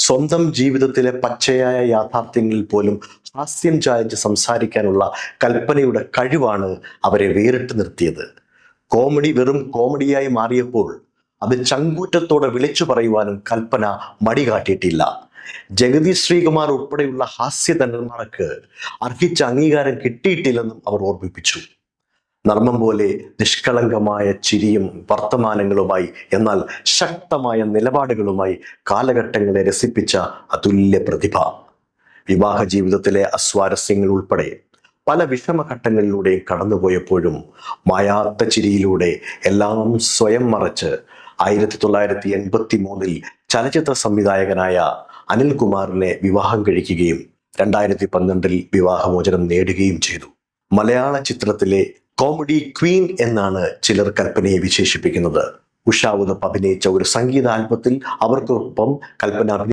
സ്വന്തം ജീവിതത്തിലെ പച്ചയായ യാഥാർത്ഥ്യങ്ങളിൽ പോലും ഹാസ്യം ചായച്ച് സംസാരിക്കാനുള്ള കൽപ്പനയുടെ കഴിവാണ് അവരെ വേറിട്ട് നിർത്തിയത്. കോമഡി വെറും കോമഡിയായി മാറിയപ്പോൾ അത് ചങ്കൂറ്റത്തോടെ വിളിച്ചു പറയുവാനും കൽപ്പന മടി കാട്ടിയിട്ടില്ല. ജഗതി ശ്രീകുമാർ ഉൾപ്പെടെയുള്ള ഹാസ്യതന്മാർക്ക് അർഹിച്ച അംഗീകാരം കിട്ടിയിട്ടില്ലെന്നും അവർ ഓർമ്മിപ്പിച്ചു. നർമ്മം പോലെ നിഷ്കളങ്കമായ ചിരിയും വർത്തമാനങ്ങളുമായി, എന്നാൽ ശക്തമായ നിലപാടുകളുമായി കാലഘട്ടങ്ങളെ രസിപ്പിച്ച അതുല്യ പ്രതിഭ. വിവാഹ ജീവിതത്തിലെ അസ്വാരസ്യങ്ങൾ ഉൾപ്പെടെ പല വിഷമഘട്ടങ്ങളിലൂടെയും കടന്നുപോയപ്പോഴും മായാത്ത ചിരിയിലൂടെ എല്ലാം സ്വയം മറച്ച് 1983 ചലച്ചിത്ര സംവിധായകനായ അനിൽകുമാറിനെ വിവാഹം കഴിക്കുകയും 2012 വിവാഹമോചനം നേടുകയും ചെയ്തു. മലയാള ചിത്രത്തിലെ കോമഡി ക്വീൻ എന്നാണ് ചിലർ കൽപ്പനയെ വിശേഷിപ്പിക്കുന്നത്. ഉഷാ ഉദപ്പ് അഭിനയിച്ച ഒരു സംഗീത ആൽബത്തിൽ അവർക്കൊപ്പം കൽപ്പന